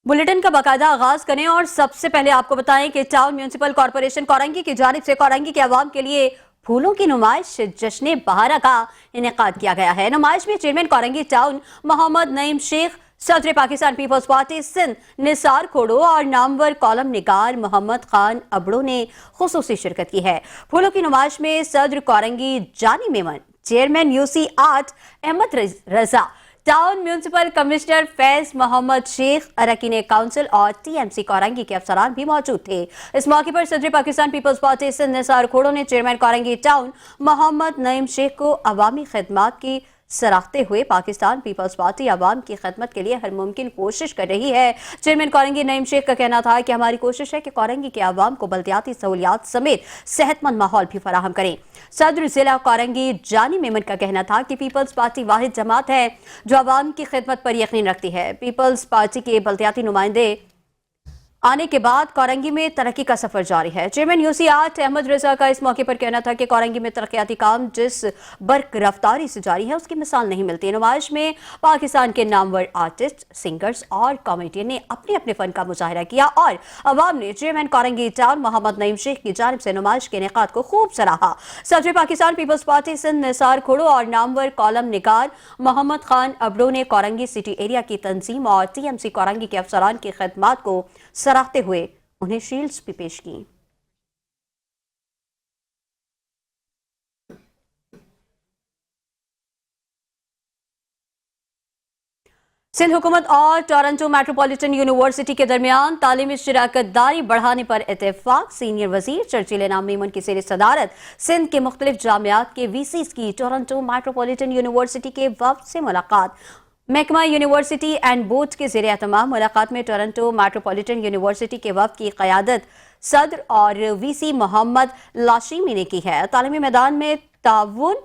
Bulletin का बाकायदा आगाज करें और सबसे पहले आपको बताएं कि टाउन म्यूनिसिपल कॉर्पोरेशन कोरंगी की जानिब से कोरंगी के अवाम के लिए फूलों की नुमाइश जश्न बहारा का इनेकाद किया गया है। नुमाइश में चेयरमैन कोरंगी टाउन मोहम्मद नईम शेख, सदर पाकिस्तान पीपल्स पार्टी सिंध निसार खोड़ो और नामवर कॉलम निगार मोहम्मद खान अबड़ो ने खुसूसी शिरकत की है। फूलों की नुमाइश में सदर कोरंगी जानी मेमन, चेयरमैन यूसी आर्ट Ahmed Raza, town municipal commissioner Faiz Mohammad Sheikh, अरकान काउंसिल और टीएमसी कोरंगी के अफसरान भी मौजूद थे। इस मौके पर सदर पाकिस्तान पीपल्स पार्टी सिंध निसार खोड़ो ने चेयरमैन कोरंगी टाउन मोहम्मद नईम शेख को अवामी खिदमत की सराहते हुए पाकिस्तान पीपल्स पार्टी अवाम की खिदमत के लिए हर मुमकिन कोशिश कर रही है। चेयरमैन कोरंगी नईम शेख का कहना था कि हमारी कोशिश है कि कोरंगी के अवाम को बल्दियाती सहूलियात समेत सेहतमंद माहौल भी फराहम करें। सदर जिला कोरंगी जानी मेमन का कहना था कि पीपल्स पार्टी वाहिद जमात है जो अवाम की खिदमत पर यकीन रखती है। पीपल्स पार्टी के बल्दियाती नुमाइंदे आने के बाद कोरंगी में तरक्की का सफर जारी है। चेयरमैन यूसी आर्ट अहमद रजा का इस मौके पर कहना था कि कोरंगी में तरक्याती काम जिस बर्क रफ्तारी से जारी है उसकी मिसाल नहीं मिलती। नुमाइश में पाकिस्तान के नामवर आर्टिस्ट, सिंगर्स और कॉमेडियन ने अपने अपने फन का मुजाहरा किया और अवाम ने चेयरमैन कोरंगी टाउन मोहम्मद नईम शेख की जानिब से नुमाइश के इनेकाद को खूब सराहा। सदर पाकिस्तान पीपल्स पार्टी सिंध निसार खोड़ो और नामवर कॉलम निगार मोहम्मद खान अबड़ो ने कोरंगी सिटी एरिया की तंजीम और टीएमसी कोरंगी के अफसरान की खिदमत को सराहते हुए उन्हें शील्ड्स भी पेश की। सिंध हुकूमत और टोरंटो मेट्रोपॉलिटन यूनिवर्सिटी के दरमियान तालीमी शराकतदारी बढ़ाने पर इत्तेफाक। सीनियर वजीर चर्चिल इनाम मेमन की ज़ेर सदारत सिंध के मुख्तलिफ जामियात के वीसीज की टोरंटो मेट्रोपॉलिटन यूनिवर्सिटी के वफ्द से मुलाकात। महकमा यूनिवर्सिटी एंड बोर्ड के ज़ेर एहतमाम मुलाकात में टोरंटो मेट्रोपॉलिटन यूनिवर्सिटी के वफ्द की क़यादत सदर और वीसी मोहम्मद लाशिमी ने की है। तालीमी मैदान में ताउन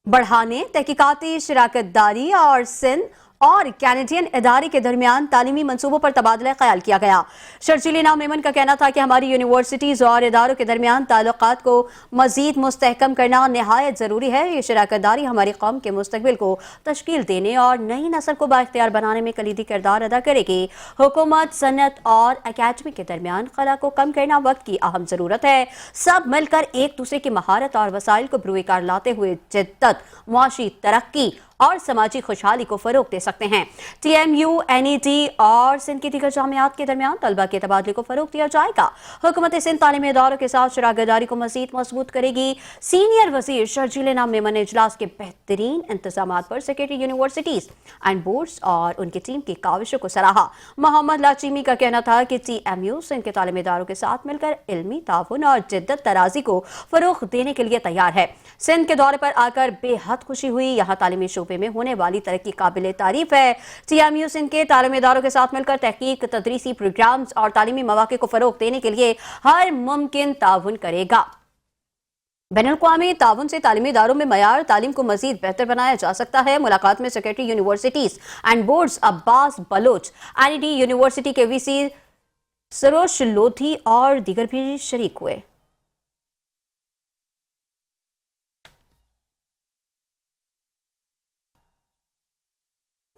बढ़ाने, तहकीकाती शराकतदारी और सिंध और कैनेडियन इदारे के दरमियान तालीमी मंसूबों पर तबादला ख्याल किया गया। शर्जील इनाम मेमन का कहना था कि हमारी यूनिवर्सिटीज़ और इदारों के दरमियान ताल्लुकात को मजीद मुस्तहकम करना नहायत ज़रूरी है। ये शराकतदारी हमारी कौम के मुस्तकबिल को तश्कील देने और नई नस्ल को बाइख्तियार बनाने में कलीदी किरदार अदा करेगी। हुकूमत, सनत और अकेडमी के दरमियान खला को कम करना वक्त की अहम ज़रूरत है। सब मिलकर एक दूसरे की महारत और वसाइल को बरूकार लाते हुए जिद्दत, मुआशी तरक्की और समाजी खुशहाली को फरोग दे सकते हैं। टीएमयू, एनईटी और सिंध की दीगर जामियात के दरमियान तलबा के तबादले को फरोग दिया जाएगा। हुकूमत सिंध तालीमी इदारों के साथ शराकतदारी को मजीद मजबूत करेगी। सीनियर वजीर शर्जील इनाम मेमन ने इजलास के बेहतरीन इंतजाम पर सेक्रेटरी यूनिवर्सिटीज एंड बोर्ड्स और उनकी टीम की काविशों को सराहा। मोहम्मद लाचिमी का कहना था कि टीएमयू सिंध के तालीमी इदारों के साथ मिलकर इल्मी ताउन और जिद्दत तराजी को फरोग देने के लिए तैयार है। सिंध के दौरे पर आकर बेहद खुशी हुई। यहाँ तालीमी शोबे में होने वाली तरक्की काबिल तारीफ है। टीएमयू सिंध के तालीमी इदारों के साथ मिलकर तहकीक, तदरीसी प्रोग्राम्स और तालीमी मौके को फरोग देने के लिए हर मुमकिन ताउन करेगा। बैनुल-अक़वामी ताउन से तालीमी इदारों में मयार तालीम को मजीद बेहतर बनाया जा सकता है। मुलाकात में secretary universities and boards Abbas Baloch, NED university के वीसी सरोश लोधी और दीगर भी शरीक हुए।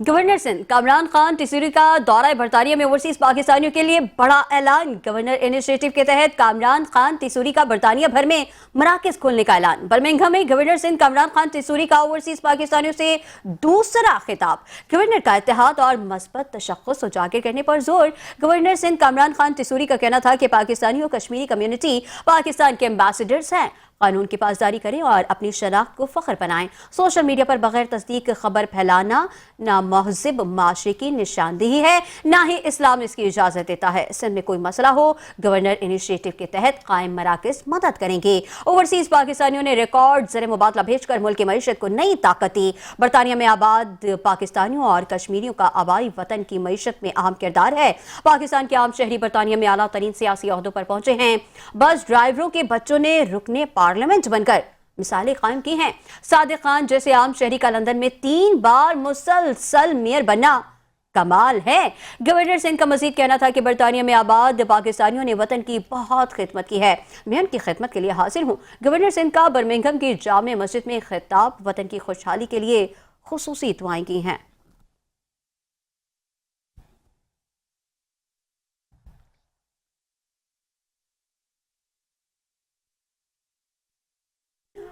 गवर्नर सिंध कामरान खान टिसूरी का दौरा बरतानिया में ओवरसीज पाकिस्तानियों के लिए बड़ा ऐलान। गवर्नर इनिशिएटिव के तहत कामरान खान टिसूरी का बरतानिया भर में मराकज खोलने का ऐलान। बर्मिंघम में गवर्नर सिंध कामरान खान टिसूरी का ओवरसीज पाकिस्तानियों से दूसरा खिताब। गवर्नर का इत्तेहाद और मस्बत तशख्खुस उजागर करने पर जोर। गवर्नर सिंध कामरान खान टिसूरी का कहना था कि पाकिस्तानियों कश्मीरी कम्युनिटी पाकिस्तान के एम्बेसडर्स हैं। कानून की पासदारी करें और अपनी शनाख्त को फख्र बनाएं। सोशल मीडिया पर बगैर तस्दीक खबर फैलाना ना महजिब माशरे की निशानदेही है, ना ही इस्लाम इसकी इजाजत देता है। सिंध में कोई मसला हो, गवर्नर इनिशिएटिव के तहत कायम मराकज मदद करेंगे। ओवरसीज पाकिस्तानियों ने रिकॉर्ड ज़र मुबादला भेजकर मुल्क की मईशत को नई ताकत दी। बरतानिया में आबाद पाकिस्तानियों और कश्मीरियों का आबाई वतन की मईशत में अहम किरदार है। पाकिस्तान के आम शहरी बरतानिया में आला तरीन सियासी ओहदों पर पहुंचे हैं। बस ड्राइवरों के बच्चों ने रुकने पार्लियामेंट बनकर मिसालें कायम की हैं। सादिक खान जैसे आम शहरी का लंदन में 3 बार मुसलसल मेयर बनना कमाल है। गवर्नर सिंह का मजीद कहना था कि बरतानिया में आबाद पाकिस्तानियों ने वतन की बहुत खिदमत की है। मैं उनकी खिदमत के लिए हाजिर हूँ। गवर्नर सिंह का बर्मिंघम की जामे मस्जिद में खिताब वतन की खुशहाली के लिए खुसूसी दुआएं की हैं।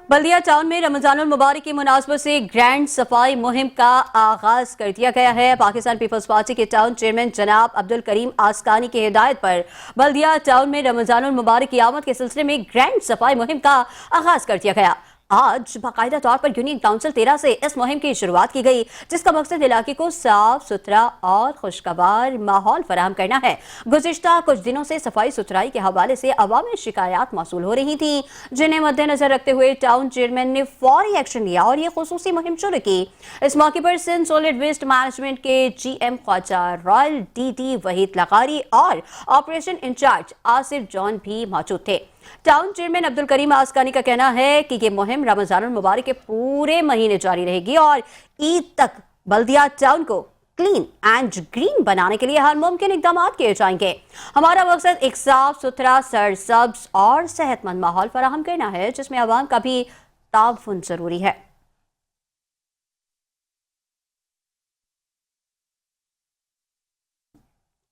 बल्दिया टाउन में रमजानुल मुबारक की मुनासबत से ग्रैंड सफाई मुहिम का आगाज कर दिया गया है। पाकिस्तान पीपल्स पार्टी के टाउन चेयरमैन जनाब अब्दुल करीम आसकानी की हिदायत पर बल्दिया टाउन में रमजानुल मुबारक की आमद के सिलसिले में ग्रैंड सफाई मुहिम का आगाज कर दिया गया। आज बाकायदा तौर पर यूनियन काउंसिल 13 से इस मुहिम की शुरुआत की गई, जिसका मकसद इलाके को साफ सुथरा और खुशगवार माहौल फराहम करना है। गुज़िश्ता कुछ दिनों से सफाई सुथराई के हवाले से अवामी शिकायत मौसूल हो रही थी, जिन्हें मद्देनजर रखते हुए टाउन चेयरमैन ने फौरी एक्शन लिया और ये खुसूसी मुहिम शुरू की। इस मौके पर सिंध सॉलिड वेस्ट मैनेजमेंट के GM ख्वाजा रॉयल DD वहीद लगारी और ऑपरेशन इंचार्ज आसिफ जॉन भी मौजूद थे। टाउन चेयरमैन अब्दुल करीम आसकानी का कहना है कि ये मुहिम रमजानुल मुबारक के पूरे महीने जारी रहेगी और ईद तक बल्दिया टाउन को क्लीन एंड ग्रीन बनाने के लिए हर मुमकिन इकदाम किए जाएंगे। हमारा मकसद एक साफ सुथरा, सरसब्ज और सेहतमंद माहौल फराहम करना है, जिसमें अवाम का भी ताउन जरूरी है।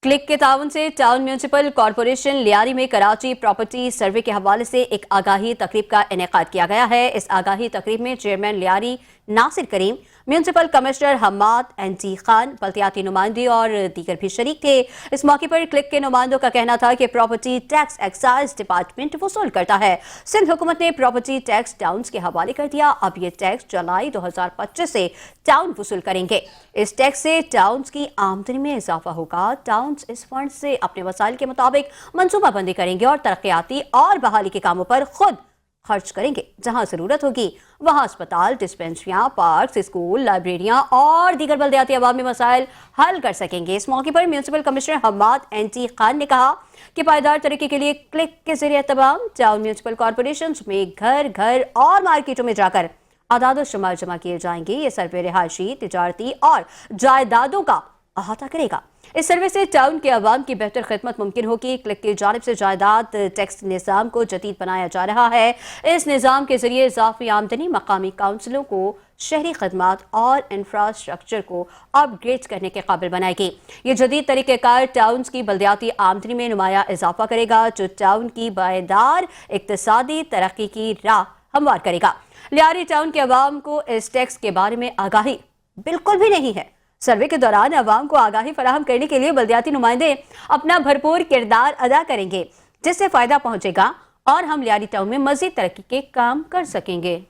क्लिक के ताउन से टाउन म्यूनिसिपल कॉरपोरेशन लियारी में कराची प्रॉपर्टी सर्वे के हवाले से एक आगाही तकरीब का इनेकाद किया गया है। इस आगाही तकरीब में chairman Lyari Nasir Karim, municipal commissioner Hammad NT Khan, बल्दियाती नुमाइंदे और दीगर भी शरीक थे। इस मौके पर क्लिक के नुमाइंदों का कहना था कि प्रॉपर्टी टैक्स एक्साइज डिपार्टमेंट वसूल करता है। सिंध हुकूमत ने प्रॉपर्टी टैक्स टाउन्स के हवाले कर दिया। अब ये टैक्स जुलाई 2025 से टाउन वसूल करेंगे। इस टैक्स से टाउन्स की आमदनी में इजाफा होगा। टाउन्स इस फंड से अपने वसाइल के मुताबिक मनसूबाबंदी करेंगे और तरक्याती और बहाली के कामों पर खुद खर्च करेंगे। जहां जरूरत होगी वहां अस्पताल, डिस्पेंसरियां, पार्क, स्कूल, लाइब्रेरियां और दीगर बल्दियाती अवामी मसाइल हल कर सकेंगे। इस मौके पर municipal commissioner Hammad NT Khan ने कहा कि पायदार तरक्की के लिए क्लिक के जरिए तमाम टाउन म्यूनिसिपल कॉरपोरेशन में घर घर और मार्केटों में जाकर आदाद शुमार जमा किए जाएंगे। ये सर्वे रिहायशी, तिजारती और जायदादों का अहाता करेगा। इस सर्वे से टाउन के अवाम की बेहतर खिदमत मुमकिन होगी। क्लिक की जानिब से जायदाद टैक्स निज़ाम को जदीद बनाया जा रहा है। इस निज़ाम के जरिए इजाफी आमदनी मकामी काउंसिलों को शहरी खदमात और इंफ्रास्ट्रक्चर को अपग्रेड करने के काबिल बनाएगी। ये जदीद तरीक़ेकार टाउन्स की बल्दियाती आमदनी में नुमाया इजाफा करेगा, जो टाउन की बायदार इक्तिसादी तरक्की की राह हमवार करेगा। लियारी टाउन के अवाम को इस टैक्स के बारे में आगाही बिल्कुल भी नहीं है। सर्वे के दौरान अवाम को आगाही फराहम करने के लिए बल्दियाती नुमाइंदे अपना भरपूर किरदार अदा करेंगे, जिससे फायदा पहुंचेगा और हम लियारी टाउन में मजीद तरक्की के काम कर सकेंगे।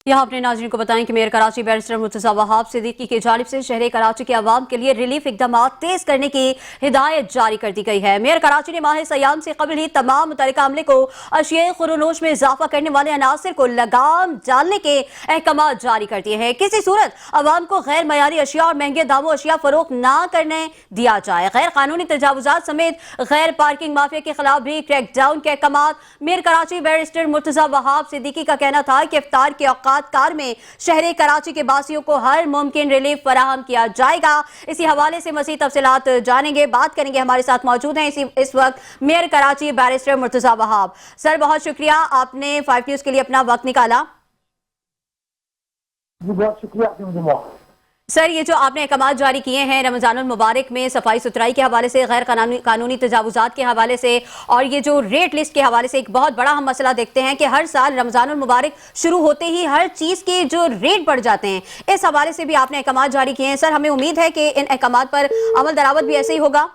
यहाँ अपने नाज़रीन को बताएं कि मेयर कराची बैरिस्टर मुर्तज़ा वहाब सिद्दीकी की जानिब से शहर कराची के अवाम के लिए रिलीफ इकदाम तेज करने की हिदायत जारी कर दी गई है। मेयर कराची ने माह सयाम से कबल ही तमाम मुतल्लिका अमले को अशिया खुरोनोश में इजाफा करने वाले अनासर को लगाम डालने के अहकाम जारी कर दिए हैं। किसी सूरत अवाम को गैर मयारी अशिया और महंगे दामों अशिया फरोख्त ना करने दिया जाए। गैर कानूनी तजावुजात समेत गैर पार्किंग माफिया के खिलाफ भी क्रैकडाउन के अहकाम। मेयर कराची बैरिस्टर मुर्तज़ा वहाब सिद्दीकी का कहना था कि इफ्तार के कार में शहर कराची के बासियों को हर मुमकिन रिलीफ फराहम किया जाएगा। इसी हवाले से मज़ीद तफसीलात जानेंगे, बात करेंगे। हमारे साथ मौजूद हैं इस वक्त mayor Karachi barrister Murtaza Wahab. Sir, बहुत शुक्रिया, आपने 5 न्यूज़ के लिए अपना वक्त निकाला। बहुत शुक्रिया आपने मुझे मौका। सर, ये जो आपने अहकाम जारी किए हैं रमजानुल मुबारक में सफाई सुथराई के हवाले से, गैर कानूनी तजावुजात के हवाले से और ये जो रेट लिस्ट के हवाले से, एक बहुत बड़ा हम मसला देखते हैं कि हर साल रमजानुल मुबारक शुरू होते ही हर चीज़ के जो रेट बढ़ जाते हैं। इस हवाले से भी आपने अहकाम जारी किए हैं। सर, हमें उम्मीद है कि इन अहकाम पर अमल दरामद भी ऐसे ही होगा।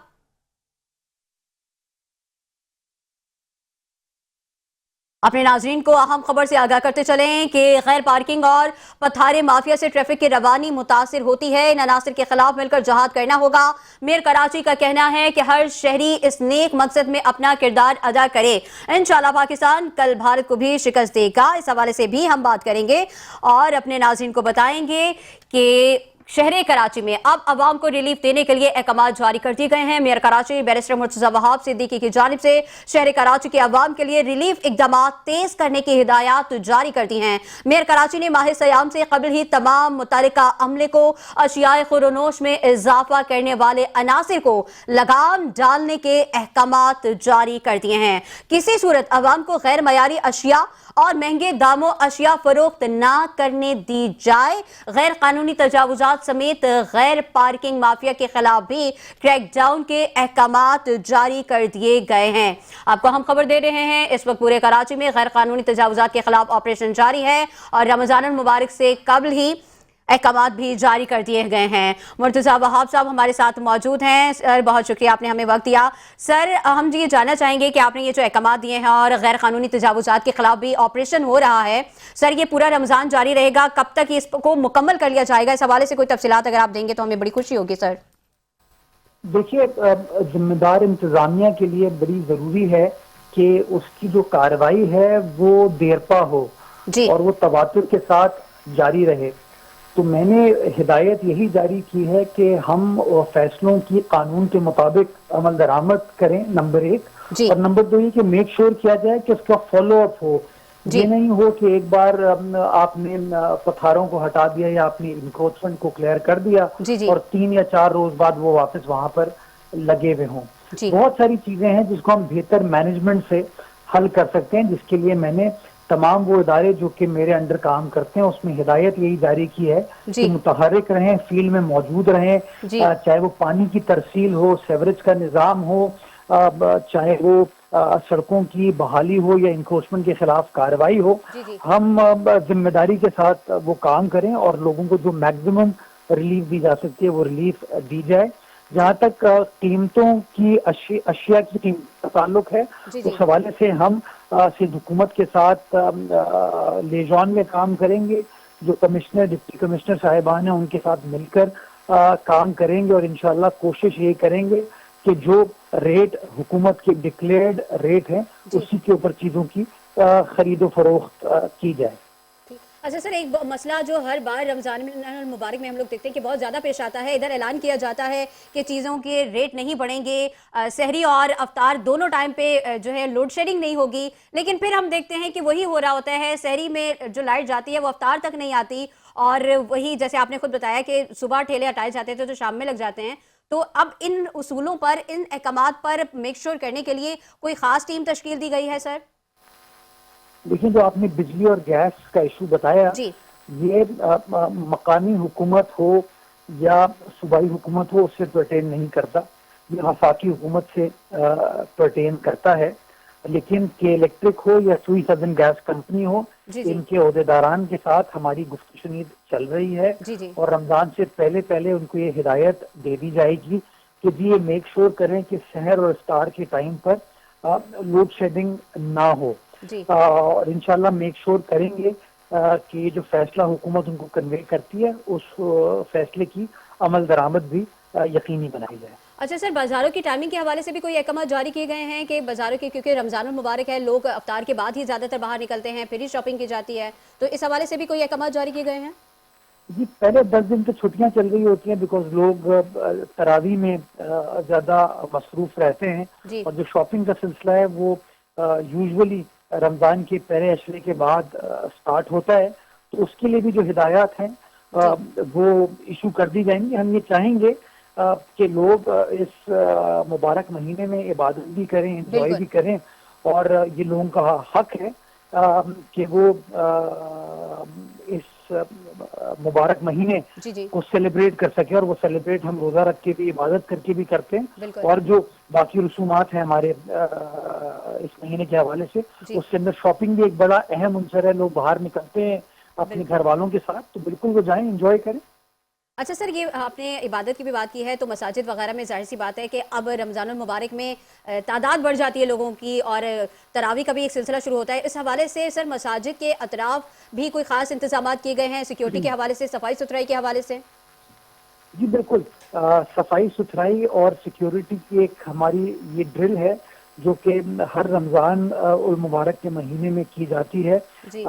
अपने नाजरीन को अहम खबर से आगाह करते चलें कि गैर पार्किंग और पथारे माफिया से ट्रैफिक की रवानी मुतासिर होती है। इन अनासर के खिलाफ मिलकर जहाद करना होगा। मेयर कराची का कहना है कि हर शहरी इस नेक मकसद में अपना किरदार अदा करे। इंशाल्लाह पाकिस्तान कल भारत को भी शिकस्त देगा। इस हवाले से भी हम बात करेंगे और अपने नाजरीन को बताएंगे कि शहर कराची में अब अवाम को रिलीफ देने के लिए अहकाम जारी कर दिए गए हैं। मेयर कराची बैरिस्टर मुर्तज़ा वहाब सिद्दीकी की जानिब से शहर कराची के अवाम के लिए रिलीफ इकदाम तेज करने की हिदायत जारी कर दी हैं। मेयर कराची ने माह सयाम से कबल ही तमाम मुतल्लिका अमले को अशियाए खुरोनोश में इजाफा करने वाले अनासिर को लगाम डालने के अहकाम जारी कर दिए हैं। किसी सूरत अवाम को गैर मयारी अशिया और महंगे दामों अशिया फरोख्त ना करने दी जाए। गैर कानूनी तजावुजात तजावुजात समेत गैर पार्किंग माफिया के खिलाफ भी क्रैकडाउन के अहकामात जारी कर दिए गए हैं। आपको हम खबर दे रहे हैं, इस वक्त पूरे कराची में गैर कानूनी तजावुजात के खिलाफ ऑपरेशन जारी है और रमजान मुबारक से कबल ही अहकामात भी जारी कर दिए गए हैं। मुर्तज़ा वहाब साहब हमारे साथ मौजूद हैं। सर, बहुत शुक्रिया, आपने हमें वक्त दिया। सर, हम ये जानना चाहेंगे कि आपने ये जो अहकामात दिए हैं और गैर कानूनी तजावुजात के खिलाफ भी ऑपरेशन हो रहा है, सर ये पूरा रमज़ान जारी रहेगा, कब तक इसको मुकम्मल कर लिया जाएगा? इस हवाले से कोई तफसीलात अगर आप देंगे तो हमें बड़ी खुशी होगी सर। देखिए, जिम्मेदार इंतजामिया के लिए बड़ी जरूरी है कि उसकी जो कार्रवाई है वो देरपा हो जी और वो तवातुर के साथ जारी रहे। तो मैंने हिदायत यही जारी की है कि हम फैसलों की कानून के मुताबिक अमल दरामद करें, नंबर 1, जी और नंबर 2 ये कि मेक श्योर किया जाए कि उसका फॉलो अप हो। जी। ये नहीं हो कि एक बार आपने पत्थरों को हटा दिया या अपनी इंक्रोचमेंट को क्लियर कर दिया जी जी और 3 या 4 रोज बाद वो वापस वहां पर लगे हुए हों। जी बहुत सारी चीजें हैं जिसको हम बेहतर मैनेजमेंट से हल कर सकते हैं, जिसके लिए मैंने तमाम वो इदारे जो कि मेरे अंडर काम करते हैं उसमें हिदायत यही जारी की है जी कि मुतहर्रिक रहें, फील्ड में मौजूद रहें, जी चाहे वो पानी की तरसील हो, सेवरेज का निज़ाम हो, चाहे वो सड़कों की बहाली हो या इंक्रोचमेंट के खिलाफ कार्रवाई हो। जी जी हम जिम्मेदारी के साथ वो काम करें और लोगों को जो मैक्सिमम रिलीफ दी जा सकती है वो रिलीफ दी जाए। जहाँ तक कीमतों की अशिया की कीमत का ताल्लुक है, जी जी उस हवाले से हम सिंध हुकूमत के साथ लेजॉन में काम करेंगे। जो कमिश्नर, डिप्टी कमिश्नर साहिबान हैं उनके साथ मिलकर काम करेंगे और इंशाल्लाह कोशिश ये करेंगे कि जो रेट हुकूमत के डिक्लेयर्ड रेट है उसी के ऊपर चीजों की खरीदो फरोख्त की जाए। अच्छा सर, एक मसला जो हर बार रमज़ान मुबारक में हम लोग देखते हैं कि बहुत ज़्यादा पेश आता है, इधर ऐलान किया जाता है कि चीज़ों के रेट नहीं बढ़ेंगे, सहरी और अफ्तार दोनों टाइम पे जो है लोड शेडिंग नहीं होगी, लेकिन फिर हम देखते हैं कि वही हो रहा होता है, सहरी में जो लाइट जाती है वो अफ्तार तक नहीं आती और वही जैसे आपने खुद बताया कि सुबह ठेले हटाए जाते थे तो शाम में लग जाते हैं। तो अब इन उसूलों पर, इन अहकामात पर मेक श्योर करने के लिए कोई ख़ास टीम तश्कील दी गई है सर? देखिए, जो आपने बिजली और गैस का इशू बताया, जी ये मकामी हुकूमत हो या सूबाई हुकूमत हो उससे पर्टेन नहीं करता, ये वफाकी हुकूमत से पर्टेन करता है। लेकिन के इलेक्ट्रिक हो या सुई सदन गैस कंपनी हो, जी जी इनके ओहदेदारान के साथ हमारी गुफ्तगू शुनीद चल रही है जी जी और रमजान से पहले पहले उनको ये हिदायत दे दी जाएगी कि जी ये मेक श्योर करें कि सहर और इफ्तार के टाइम पर लोड शेडिंग ना हो। जी और इंशाल्लाह मेक श्योर करेंगे कि जो फैसला हुकूमत उनको कन्वे करती है उस फैसले की अमल दरामद भी यकीनी बनाई जाए। अच्छा सर, बाजारों की टाइमिंग के हवाले से भी कोई अहकाम जारी किए गए हैं कि बाजारों के, क्योंकि रमजान मुबारक है, लोग अफ्तार के बाद ही ज्यादातर बाहर निकलते हैं, फिर ही शॉपिंग की जाती है, तो इस हवाले से भी कोई अहकाम जारी किए गए हैं? जी, पहले 10 दिन तो छुट्टियां चल रही होती हैं बिकॉज लोग तरावी में ज्यादा मसरूफ रहते हैं जी और जो शॉपिंग का सिलसिला है वो यूजुअली रमजान के पहले अशरे के बाद स्टार्ट होता है। तो उसके लिए भी जो हिदायत हैं वो इशू कर दी जाएंगी। हम ये चाहेंगे कि लोग इस मुबारक महीने में इबादत भी करें, एंजॉय बिल्कुल। भी करें और ये लोगों का हक है कि वो इस मुबारक महीने जी जी को सेलिब्रेट कर सके और वो सेलिब्रेट हम रोजा रख के भी, इबादत करके भी करते हैं। बिल्कुल और जो बाकी रसूमात हैं हमारे इस महीने के हवाले से, जी उसके अंदर शॉपिंग भी एक बड़ा अहम अंसर है। लोग बाहर निकलते हैं अपने बिल्कुल। घर वालों के साथ, तो बिल्कुल वो जाएं, एंजॉय करें। अच्छा सर, ये आपने इबादत की भी बात की है, तो मसाजिद वगैरह में जाहिर सी बात है कि अब रमज़ान मुबारक में तादाद बढ़ जाती है लोगों की और तरावी का भी एक सिलसिला शुरू होता है। इस हवाले से सर मसाजिद के अतराफ भी कोई ख़ास इंतजाम किए गए हैं, सिक्योरिटी के हवाले से, सफाई सुथराई के हवाले से? जी बिल्कुल, सफाई सुथराई और सिक्योरिटी की एक हमारी ये ड्रिल है जो कि हर रमज़ान उल मुबारक के महीने में की जाती है। जी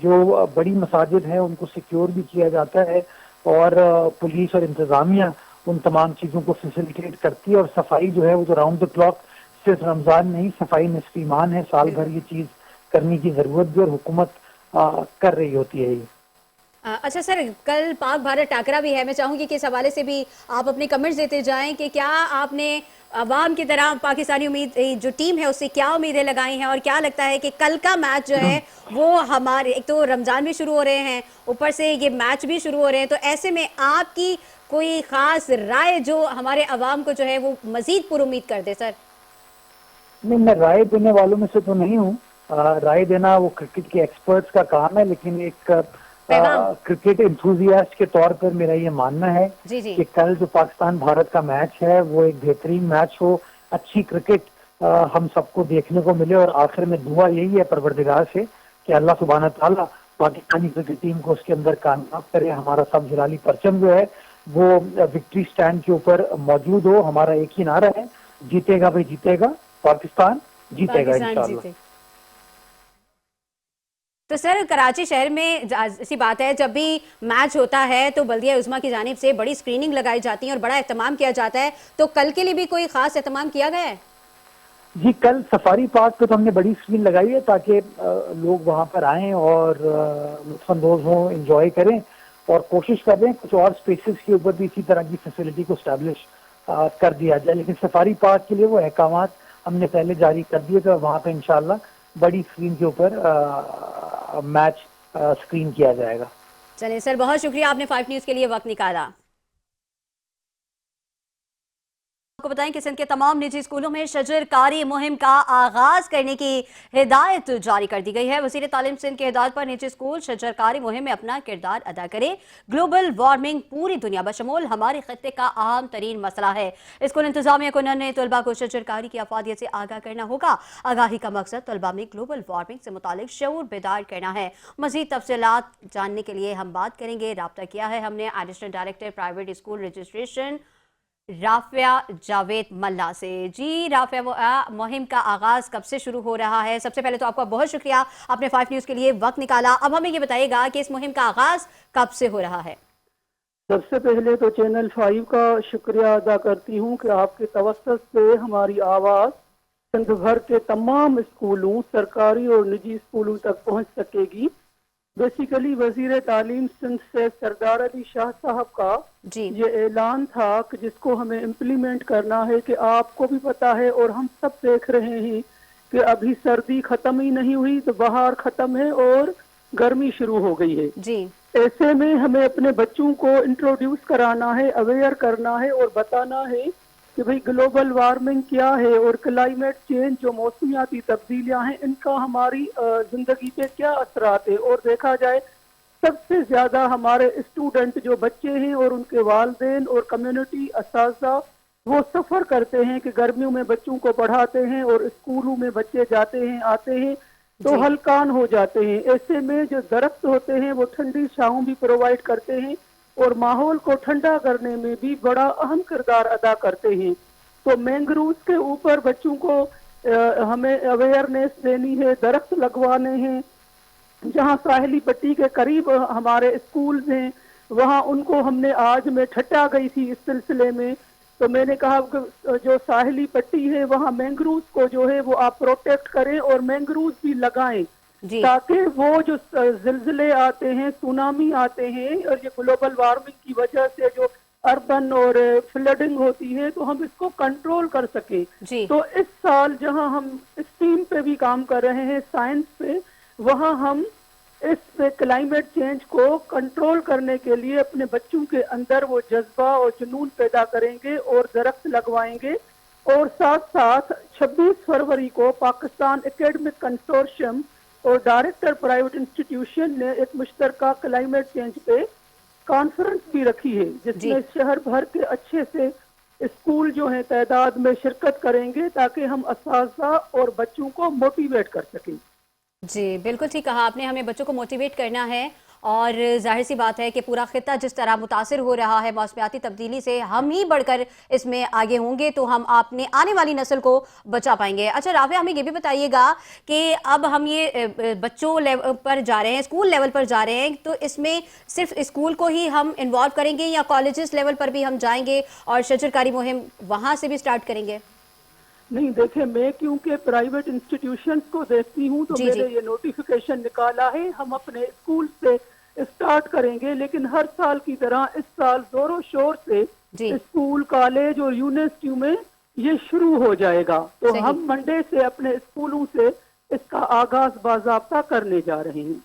जो बड़ी मसाजिद हैं उनको सिक्योर भी किया जाता है और पुलिस और इंतज़ामिया उन तमाम चीज़ों को फैसिलिटेट करती है। और सफाई जो है वो तो राउंड द क्लॉक, सिर्फ रमज़ान नहीं, सफाई निस्फ़ ईमान है, साल भर ये चीज़ करने की ज़रूरत भी और हुकूमत कर रही होती है ये। अच्छा सर, कल पाक भारत टाकरा भी है, मैं चाहूँगी कि इस हवाले से भी आप अपने कमेंट्स देते जाएं कि क्या आपने عوام کی طرح پاکستانی جو ٹیم ہے اس سے کیا امیدیں لگائی ہیں، اور کیا لگتا ہے کہ کل کا میچ جو ہے وہ ہمارے، ایک تو رمضان بھی شروع ہو رہے ہیں، اوپر سے یہ میچ بھی شروع ہو رہے ہیں، تو ایسے میں آپ کی کوئی خاص رائے جو ہمارے عوام کو جو ہے وہ مزید پر امید کر دے؟ سر نہیں، میں رائے دینے والوں میں سے تو نہیں ہوں. رائے دینا وہ کرکٹ کے ایکسپرٹس کا کام ہے، لیکن ایک پیغام. کرکٹ انتھوزیاسٹ کے طور پر میرا یہ ماننا ہے جی جی کہ کل جو پاکستان بھارت کا میچ ہے وہ ایک بہترین میچ ہو، اچھی کرکٹ ہم سب کو دیکھنے کو ملے، اور آخر میں دعا یہی ہے پروردگار سے کہ اللہ سبحانہ تعالیٰ پاکستانی کرکٹ ٹیم کو اس کے اندر کامیاب کرے. ہمارا سب جلالی پرچم جو ہے وہ وکٹری سٹینڈ کے اوپر موجود ہو. ہمارا ایک ہی نعرہ ہے، جیتے گا بھائی جیتے گا، پاکستان جیتے گا پاکستان انشاءاللہ. جیتے. تو سر کراچی شہر میں ایسی بات ہے، جب بھی میچ ہوتا ہے تو بلدیہ عظمیٰ کی جانب سے بڑی سکریننگ لگائی جاتی ہیں اور بڑا اہتمام کیا جاتا ہے، تو کل کے لیے بھی کوئی خاص اہتمام کیا گیا ہے؟ جی، کل سفاری پارک پہ تو ہم نے بڑی اسکرین لگائی ہے تاکہ لوگ وہاں پر آئیں اور لطف اندوز ہوں، انجوائے کریں، اور کوشش کر رہے ہیں کچھ اور اسپیسز کے اوپر بھی اسی طرح کی فیسلٹی کو اسٹیبلش کر دیا جائے. لیکن سفاری پارک کے لیے وہ احکامات ہم نے پہلے جاری کر دیے تھے، وہاں پہ انشاءاللہ بڑی اسکرین کے اوپر میچ اسکرین کیا جائے گا. چلیے سر، بہت شکریہ، آپ نے 5 نیوز کے لیے وقت نکالا. آپ کو بتائیں کہ سندھ کے تمام نجی اسکولوں میں شجر کاری مہم کا آغاز کرنے کی ہدایت جاری کر دی گئی ہے. وزیر تعلیم سندھ کی ہدایت پر نجی اسکول شجر کاری مہم میں اپنا کردار ادا کرے. گلوبل وارمنگ پوری دنیا بشمول ہمارے خطے کا اہم ترین مسئلہ ہے. اسکول انتظامیہ کو ننھے طلبہ کو شجر کاری کی افادیت سے آگاہ کرنا ہوگا. آگاہی کا مقصد طلبہ میں گلوبل وارمنگ سے متعلق شعور بیدار کرنا ہے. مزید تفصیلات جاننے کے لیے ہم بات کریں گے. رابطہ کیا ہے ہم نے additional director private school registration Rafia Javed ملا سے. جی رافعہ، مہم کا آغاز کب سے شروع ہو رہا ہے؟ سب سے پہلے تو آپ کا بہت شکریہ، آپ نے 5 نیوز کے لیے وقت نکالا. اب ہمیں یہ بتائیے گا کہ اس مہم کا آغاز کب سے ہو رہا ہے؟ سب سے پہلے تو چینل 5 کا شکریہ ادا کرتی ہوں کہ آپ کے توسط سے ہماری آواز سندھ بھر کے تمام اسکولوں، سرکاری اور نجی اسکولوں تک پہنچ سکے گی. بیسیکلی وزیر تعلیم سندھ سے سردار علی شاہ صاحب کا جی یہ اعلان تھا کہ جس کو ہمیں امپلیمنٹ کرنا ہے، کہ آپ کو بھی پتا ہے اور ہم سب دیکھ رہے ہیں کہ ابھی سردی ختم ہی نہیں ہوئی تو بہار ختم ہے اور گرمی شروع ہو گئی ہے. جی ایسے میں ہمیں اپنے بچوں کو انٹروڈیوس کرانا ہے، اویئر کرنا ہے اور بتانا ہے کہ بھئی گلوبل وارمنگ کیا ہے اور کلائمیٹ چینج جو موسمیاتی تبدیلیاں ہیں ان کا ہماری زندگی پہ کیا اثرات ہے. اور دیکھا جائے سب سے زیادہ ہمارے اسٹوڈنٹ جو بچے ہیں اور ان کے والدین اور کمیونٹی اساتذہ وہ سفر کرتے ہیں کہ گرمیوں میں بچوں کو پڑھاتے ہیں اور اسکولوں میں بچے جاتے ہیں آتے ہیں تو جی ہلکان ہو جاتے ہیں. ایسے میں جو درخت ہوتے ہیں وہ ٹھنڈی چھاؤں بھی پرووائڈ کرتے ہیں اور ماحول کو ٹھنڈا کرنے میں بھی بڑا اہم کردار ادا کرتے ہیں. تو مینگرووز کے اوپر بچوں کو ہمیں اویئرنیس دینی ہے، درخت لگوانے ہیں. جہاں ساحلی پٹی کے قریب ہمارے اسکولز ہیں وہاں ان کو ہم نے آج میں ٹھٹا گئی تھی اس سلسلے میں، تو میں نے کہا کہ جو ساحلی پٹی ہے وہاں مینگرووز کو جو ہے وہ آپ پروٹیکٹ کریں اور مینگرووز بھی لگائیں جی تاکہ وہ جو زلزلے آتے ہیں، سونامی آتے ہیں اور یہ گلوبل وارمنگ کی وجہ سے جو اربن اور فلڈنگ ہوتی ہے تو ہم اس کو کنٹرول کر سکیں. جی تو اس سال جہاں ہم اس ٹیم پہ بھی کام کر رہے ہیں سائنس پہ، وہاں ہم اس پہ کلائمیٹ چینج کو کنٹرول کرنے کے لیے اپنے بچوں کے اندر وہ جذبہ اور جنون پیدا کریں گے اور درخت لگوائیں گے. اور ساتھ ساتھ 26 فروری کو پاکستان اکیڈمک کنسورشیم اور ڈائریکٹر پرائیویٹ انسٹیٹیوشن نے ایک مشترکہ کلائمیٹ چینج پہ کانفرنس بھی رکھی ہے جس جی میں شہر بھر کے اچھے سے اسکول جو ہیں تعداد میں شرکت کریں گے تاکہ ہم اساتذہ اور بچوں کو موٹیویٹ کر سکیں. جی بالکل ٹھیک کہا آپ نے، ہمیں بچوں کو موٹیویٹ کرنا ہے، اور ظاہر سی بات ہے کہ پورا خطہ جس طرح متاثر ہو رہا ہے موسمیاتی تبدیلی سے، ہم ہی بڑھ کر اس میں آگے ہوں گے تو ہم اپنے آنے والی نسل کو بچا پائیں گے. اچھا رافعہ، ہمیں یہ بھی بتائیے گا کہ اب ہم یہ بچوں پر جا رہے ہیں، اسکول لیول پر جا رہے ہیں، تو اس میں صرف اسکول کو ہی ہم انوالو کریں گے یا کالجز لیول پر بھی ہم جائیں گے اور شجر کاری مہم وہاں سے بھی سٹارٹ کریں گے؟ نہیں دیکھیں، میں کیونکہ پرائیویٹ انسٹیٹیوشنز کو دیکھتی ہوں تو جی میں جی نے یہ نوٹیفیکیشن نکالا ہے ہم اپنے اسکول سے اسٹارٹ کریں گے، لیکن ہر سال کی طرح اس سال زور و شور سے جی اسکول، کالج اور یونیورسٹیوں میں یہ شروع ہو جائے گا. تو صحیح. ہم منڈے سے اپنے اسکولوں سے اس کا آغاز باضابطہ کرنے جا رہے ہیں.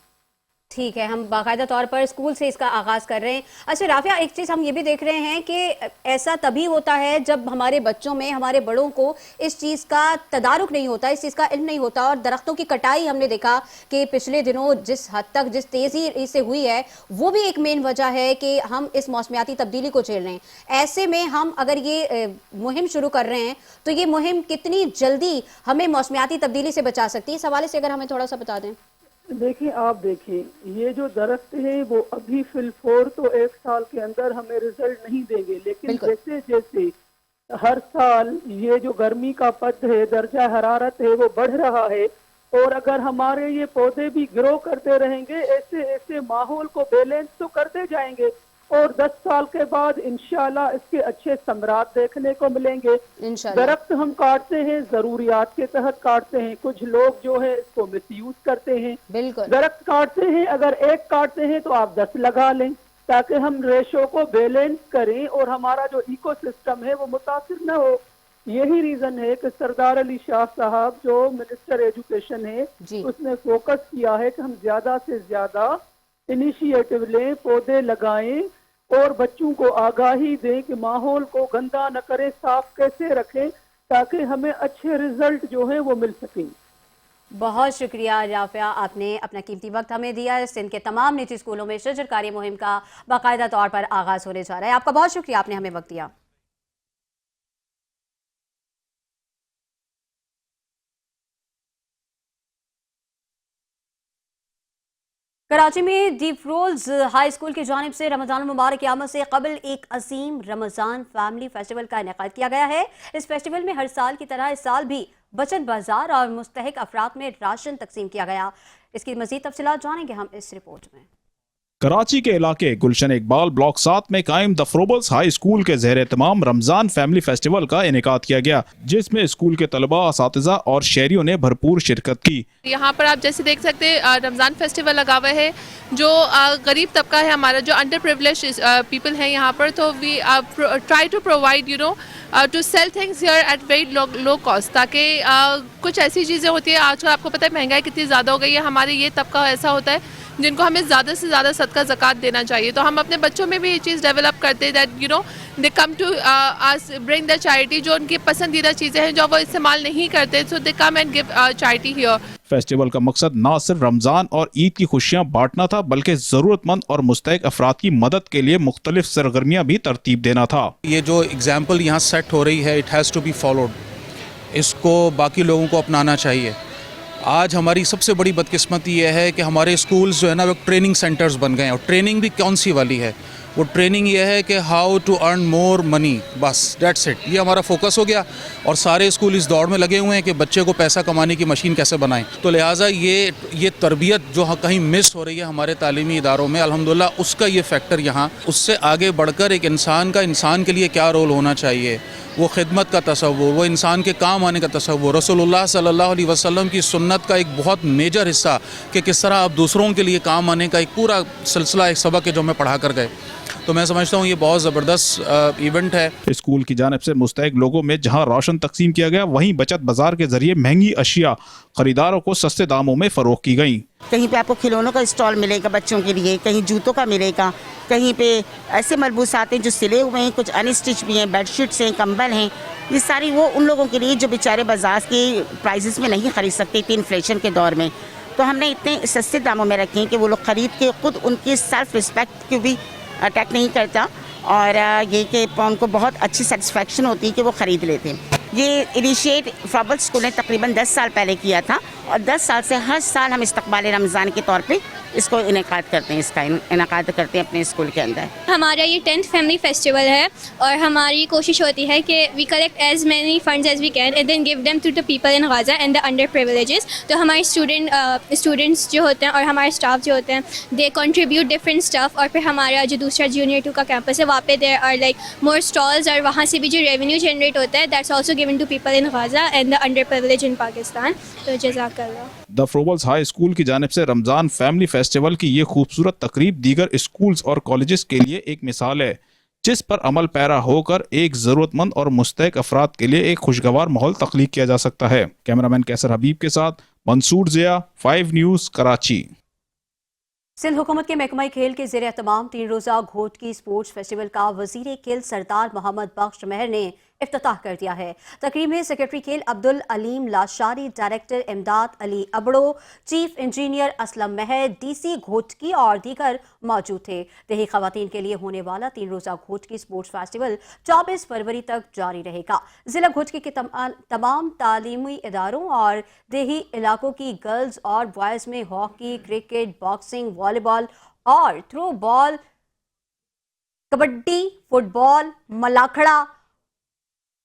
ٹھیک ہے، ہم باقاعدہ طور پر اسکول سے اس کا آغاز کر رہے ہیں. اچھا رافعہ، ایک چیز ہم یہ بھی دیکھ رہے ہیں کہ ایسا تبھی ہوتا ہے جب ہمارے بچوں میں، ہمارے بڑوں کو اس چیز کا تدارک نہیں ہوتا، اس چیز کا علم نہیں ہوتا. اور درختوں کی کٹائی ہم نے دیکھا کہ پچھلے دنوں جس حد تک، جس تیزی سے ہوئی ہے، وہ بھی ایک مین وجہ ہے کہ ہم اس موسمیاتی تبدیلی کو جھیل رہے ہیں. ایسے میں ہم اگر یہ مہم شروع کر رہے ہیں تو یہ مہم کتنی جلدی ہمیں موسمیاتی تبدیلی سے بچا سکتی ہے؟ اس حوالے سے اگر ہمیں تھوڑا سا بتا دیں. دیکھیں، آپ دیکھیں، یہ جو درخت ہیں وہ ابھی فی الفور تو 1 سال کے اندر ہمیں رزلٹ نہیں دیں گے، لیکن بالکل. جیسے جیسے ہر سال یہ جو گرمی کا پد ہے، درجہ حرارت ہے، وہ بڑھ رہا ہے، اور اگر ہمارے یہ پودے بھی گرو کرتے رہیں گے، ایسے ایسے ماحول کو بیلنس تو کرتے جائیں گے، اور 10 سال کے بعد انشاءاللہ اس کے اچھے ثمرات دیکھنے کو ملیں گے. انشاءاللہ. درخت ہم کاٹتے ہیں، ضروریات کے تحت کاٹتے ہیں. کچھ لوگ جو ہے اس کو مس یوز کرتے ہیں. بالکل. درخت کاٹتے ہیں، اگر 1 کاٹتے ہیں تو آپ 10 لگا لیں، تاکہ ہم ریشو کو بیلنس کریں اور ہمارا جو ایکو سسٹم ہے وہ متاثر نہ ہو. یہی ریزن ہے کہ سردار علی شاہ صاحب جو منسٹر ایجوکیشن ہے، جی. اس نے فوکس کیا ہے کہ ہم زیادہ سے زیادہ انیشیٹو لیں، پودے لگائیں، اور بچوں کو آگاہی دیں کہ ماحول کو گندا نہ کریں، صاف کیسے رکھیں، تاکہ ہمیں اچھے رزلٹ جو ہیں وہ مل سکیں. بہت شکریہ رافعہ، آپ نے اپنا قیمتی وقت ہمیں دیا. سندھ کے تمام نجی اسکولوں میں شجرکاری مہم کا باقاعدہ طور پر آغاز ہونے جا رہا ہے. آپ کا بہت شکریہ، آپ نے ہمیں وقت دیا. کراچی میں دی فرولز ہائی اسکول کی جانب سے رمضان المبارک کی آمد سے قبل ایک عظیم رمضان فیملی فیسٹیول کا انعقاد کیا گیا ہے. اس فیسٹیول میں ہر سال کی طرح اس سال بھی بچت بازار اور مستحق افراد میں راشن تقسیم کیا گیا. اس کی مزید تفصیلات جانیں گے ہم اس رپورٹ میں. کراچی کے علاقے گلشن اقبال بلاک 7 میں قائم دی فرولز ہائی اسکول کے زیر اہتمام رمضان فیملی فیسٹیول کا انعقاد کیا گیا، جس میں اسکول کے طلباء، اساتذہ اور شہریوں نے بھرپور شرکت کی. یہاں پر آپ جیسے دیکھ سکتے ہیں رمضان فیسٹیول لگا ہوا ہے. جو غریب طبقہ ہے ہمارا، جو انڈر پریولیج پیپل ہیں یہاں پر، تو we try to provide to sell things here at very low cost, تاکہ کچھ ایسی چیزیں ہوتی ہیں. آج کل آپ کو پتہ ہے مہنگائی کتنی زیادہ ہو گئی ہے. ہمارے یہ طبقہ ایسا ہوتا ہے جن کو ہمیں زیادہ سے زیادہ صدقہ زکوٰۃ دینا چاہیے. تو ہم اپنے بچوں میں بھی یہ چیز ڈیولپ کرتے ہیں that they come to bring the charity. جو ان کی پسندیدہ چیزیں ہیں جو وہ استعمال نہیں کرتے، so they come and give charity here. Festival کا مقصد نہ صرف رمضان اور عید کی خوشیاں بانٹنا تھا، بلکہ ضرورت مند اور مستحق افراد کی مدد کے لیے مختلف سرگرمیاں بھی ترتیب دینا تھا. یہ جو اگزامپل یہاں سیٹ ہو رہی ہے، it has to be followed. اس کو باقی لوگوں کو اپنانا چاہیے. آج ہماری سب سے بڑی بدقسمتی یہ ہے کہ ہمارے اسکولز جو ہے نا وہ ٹریننگ سینٹرز بن گئے ہیں. اور ٹریننگ بھی کون سی والی ہے؟ وہ ٹریننگ یہ ہے کہ ہاؤ ٹو ارن مور منی، بس دیٹس اٹ. یہ ہمارا فوکس ہو گیا اور سارے اسکول اس دوڑ میں لگے ہوئے ہیں کہ بچے کو پیسہ کمانے کی مشین کیسے بنائیں. تو لہٰذا یہ تربیت جو کہیں مس ہو رہی ہے ہمارے تعلیمی اداروں میں، الحمدللہ اس کا یہ فیکٹر یہاں. اس سے آگے بڑھ کر ایک انسان کے لیے کیا رول ہونا چاہیے، وہ خدمت کا تصور، وہ انسان کے کام آنے کا تصور. رسول اللہ صلی اللہ علیہ وسلم کی سنت کا ایک بہت میجر حصہ کہ کس طرح آپ دوسروں کے لیے کام آنے کا ایک پورا سلسلہ، ایک سبق ہے جو ہمیں پڑھا کر گئے. تو میں سمجھتا ہوں یہ بہت زبردست ایونٹ ہے. اسکول کی جانب سے مستحق لوگوں میں جہاں راشن تقسیم کیا گیا، وہیں بچت بازار کے ذریعے مہنگی اشیاء خریداروں کو سستے داموں میں فروخت کی گئیں. کہیں پہ آپ کو کھلونوں کا اسٹال ملے گا بچوں کے لیے، کہیں جوتوں کا ملے گا، کہیں پہ ایسے ملبوسات ہیں جو سلے ہوئے ہیں، کچھ ان اسٹچ بھی ہیں، بیڈ شیٹس ہیں، کمبل ہیں. یہ ساری وہ ان لوگوں کے لیے جو بیچارے بازار کے پرائزز میں نہیں خرید سکتے تھے انفلیشن کے دور میں. تو ہم نے اتنے سستے داموں میں رکھے ہیں کہ وہ لوگ خرید کے خود ان کی سیلف رسپیکٹ کو بھی اٹیک نہیں کرتا، اور یہ کہ ان کو بہت اچھی سیٹسفیکشن ہوتی ہے کہ وہ خرید لیتے ہیں. یہ انیشیٹ فرولز اسکول نے تقریباً 10 سال پہلے کیا تھا، اور 10 سال سے ہر سال ہم استقبال رمضان کے طور پہ اس کو انعقاد کرتے ہیں، اس کا انعقاد کرتے ہیں اپنے اسکول کے اندر. ہمارا یہ 10th فیملی فیسٹیول ہے، اور ہماری کوشش ہوتی ہے کہ we collect as many funds as we can and then give them to the people in Gaza and the under privileges. تو ہمارے اسٹوڈنٹس جو ہوتے ہیں اور ہمارے اسٹاف جو ہوتے ہیں، دے کنٹریبیوٹ ڈفرینٹ اسٹف. اور پھر ہمارا جو دوسرا جونیئر 2 کا کیمپس ہے، وہاں پہ there are like more stalls, اور وہاں سے بھی جو ریونیو جنریٹ ہوتا ہے that's also given to people in Gaza and the underprivileged in Pakistan. تو جزاک اللہ. دی فرولز ہائی اسکول کی جانب سے رمضان فیملی فیسٹیول کی یہ خوبصورت تقریب دیگر اسکولز اور کالجز کے لیے ایک مثال ہے، जिस पर अमल पैरा होकर एक जरूरतमंद और मुस्तहक अफराद के लिए एक खुशगवार माहौल तख्लीक किया जा सकता है। कैमरामैन कैसर हबीब के साथ मंसूर जिया, 5 न्यूज़, कराची। सिंध हुकूमत के महकमा खेल के ज़ेर एहतमाम 3 रोज़ा घोटकी स्पोर्ट्स फेस्टिवल का वज़ीर खेल सरदार मोहम्मद बख्श महर ने इफ्तिताह कर दिया है। तकरीब में सेक्रेटरी खेल अब्दुल अलीम लाशारी, डायरेक्टर इमदाद अली अबड़ो, चीफ इंजीनियर असलम महर, डीसी घोटकी और दीगर मौजूद थे। देही खवातीन के लिए होने वाला 3 रोज़ा घोटकी स्पोर्ट्स फेस्टिवल 24 फरवरी तक जारी रहेगा। जिला घोटकी के तमाम तालीमी इदारों और देही इलाकों की गर्ल्स और बॉयज़ में हॉकी, क्रिकेट, बॉक्सिंग, वॉलीबॉल और throw ball, kabaddi, football, Malakhra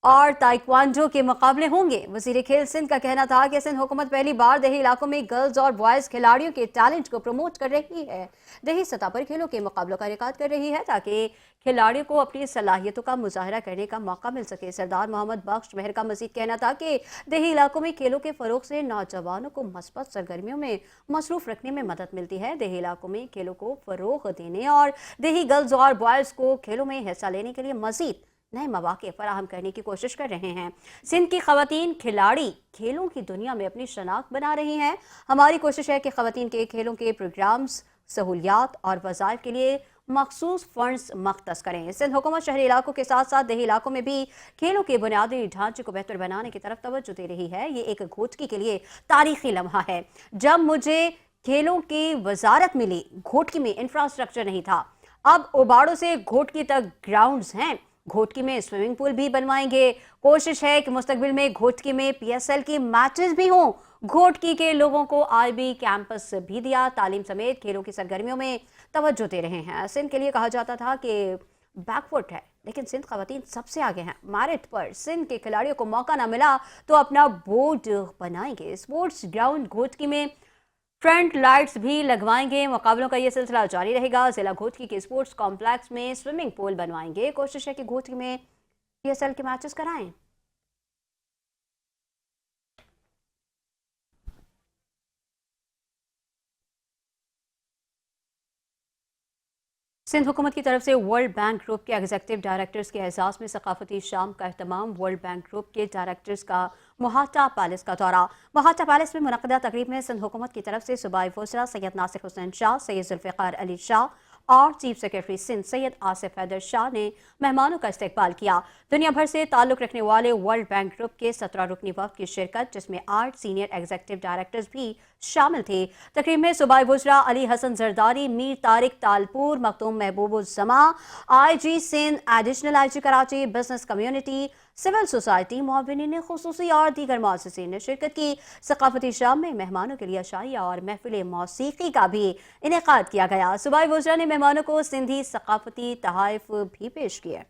और ताइक्वांडो के मुकाबले होंगे। वज़ीर खेल सिंध का कहना था कि सिंध हुकूमत पहली बार देही इलाकों में गर्ल्स और बॉयज़ खिलाड़ियों के टैलेंट को प्रमोट कर रही है। देही सतह पर खेलों के मुकाबलों का इनेकाद कर रही है ताकि खिलाड़ियों को अपनी सलाहियतों का मुजाहरा करने का मौका मिल सके। सरदार मोहम्मद बख्श महर का मज़ीद कहना था कि देही इलाकों में खेलों के फ़रोग से नौजवानों को मस्बत सरगर्मियों में मसरूफ़ रखने में मदद मिलती है। देही इलाकों में खेलों को फ़रोग देने और देही गर्ल्स और बॉयज़ को खेलों में हिस्सा लेने के लिए मज़ीद नए मौके फराहम करने की कोशिश कर रहे हैं। सिंध की खवातीन खिलाड़ी खेलों की दुनिया में अपनी शनाख्त बना रही हैं। हमारी कोशिश है कि खवातीन के खेलों के प्रोग्राम्स, सहूलियात और वज़ाइफ के लिए मखसूस फंड्स मख्तस करें। सिंध हुकूमत शहरी इलाकों के साथ साथ देही इलाकों में भी खेलों के बुनियादी ढांचे को बेहतर बनाने की तरफ तवज्जो दे रही है। ये एक घोटकी के लिए तारीखी लम्हा है। जब मुझे खेलों की वजारत मिली, घोटकी में इंफ्रास्ट्रक्चर नहीं था। अब ओबाड़ों से घोटकी तक ग्राउंड्स हैं। घोटकी में स्विमिंग पूल भी बनवाएंगे। कोशिश है कि मुस्तकबिल में घोटकी में PSL के मैचेस भी हों। घोटकी के लोगों को IB कैंपस भी दिया। तालीम समेत खेलों की सरगर्मियों में तवज्जो दे रहे हैं। सिंध के लिए कहा जाता था कि बैकवर्ड है, लेकिन सिंध खवातीन सबसे आगे हैं। मैरिट पर सिंध के खिलाड़ियों को मौका ना मिला तो अपना बोर्ड बनाएंगे। स्पोर्ट्स ग्राउंड घोटकी में फ्रंट लाइट्स भी लगवाएंगे। मुकाबलों का ये सिलसिला जारी रहेगा। जिला घोटकी के स्पोर्ट्स कॉम्प्लेक्स में स्विमिंग पूल बनवाएंगे। कोशिश है कि घोटकी में PSL के मैचेस कराएं। सिंध हुकूमत की तरफ से वर्ल्ड बैंक ग्रुप के एग्जीक्यूटिव डायरेक्टर्स के एजाज़ में सकाफती शाम का अहतमाम। वर्ल्ड बैंक ग्रुप के डायरेक्टर्स का मोहाटा पैलेस का दौरा। मोहाटा पैलेस में मुनक़दा तकरीब में सिंध हुकूमत की तरफ से सूबाई वज़रा सैयद नासिर हुसैन शाह, सैयद जुल्फ़िकार अली शाह और चीफ सेक्रेटरी सिंध सैयद आसिफ हैदर शाह ने मेहमानों का इस्तकबाल किया। दुनिया भर से ताल्लुक़ रखने वाले वर्ल्ड बैंक ग्रुप के 17 रुकनी वफ़द की शिरकत, जिसमें 8 सीनियर एग्जीक्यूटिव डायरेक्टर्स भी शामिल थे। तकरीब में सूबाई वज़रा Ali Hassan Zardari, Mir Tariq Talpur, Makhdoom Mehboobuzzaman, IG Sindh, additional IG Karachi, business community, civil society, मुआविनीन खुसूसी और दीगर मुअस्सिसीन ने शिरकत की। सकाफती शाम में मेहमानों के लिए अशाइया और महफिल मौसीकी का भी इनेकाद किया गया। सूबाई वज़रा ने मेहमानों को सिंधी सकाफती तहाइफ भी पेश किए।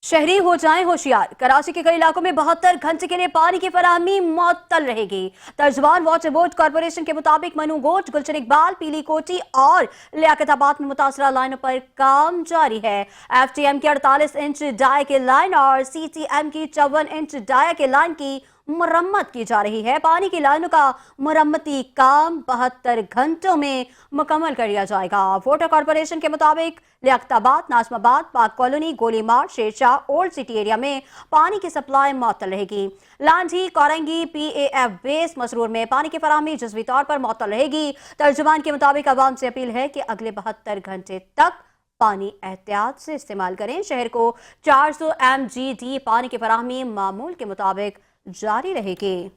शहरी हो जाएं होशियार। कराची के कई इलाकों में 72 घंटे के लिए पानी की फराहमी मुअत्तल रहेगी। तर्जुमान वाटर बोर्ड कॉर्पोरेशन के मुताबिक मनूगोट, गुलशन इकबाल, पीली कोठी और लियाकताबाद में मुतासरा लाइनों पर काम जारी है। FTM की 48 इंच डाया के लाइन और CTM की 54 इंच डाया के लाइन की मुरम्मत की जा रही है। पानी की लाइनों का मुरम्मती काम 72 घंटों में मुकम्मल कर लिया जाएगा। वाटर कॉर्पोरेशन के मुताबिक लियाकताबाद, नाजमाबाद, पाक colony, गोलीमार, Sher Shah, old city area में पानी की सप्लाई मुअत्तल रहेगी। लांझी, कोरंगी, PAF बेस, मसरूर में पानी की फराहमी जुज़वी तौर पर मुअत्तल रहेगी। तर्जुमान के मुताबिक आवाम से अपील है कि अगले 72 घंटे तक पानी एहतियात से इस्तेमाल करें। शहर को 400 MGD पानी की फराहमी मामूल के मुताबिक जारी रहेगी।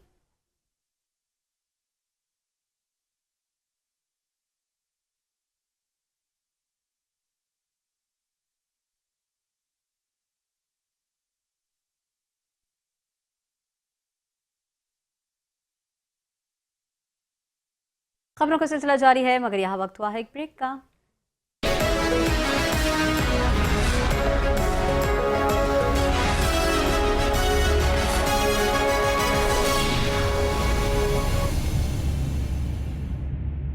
खबरों का सिलसिला जारी है, मगर यहाँ वक्त हुआ है एक ब्रेक का।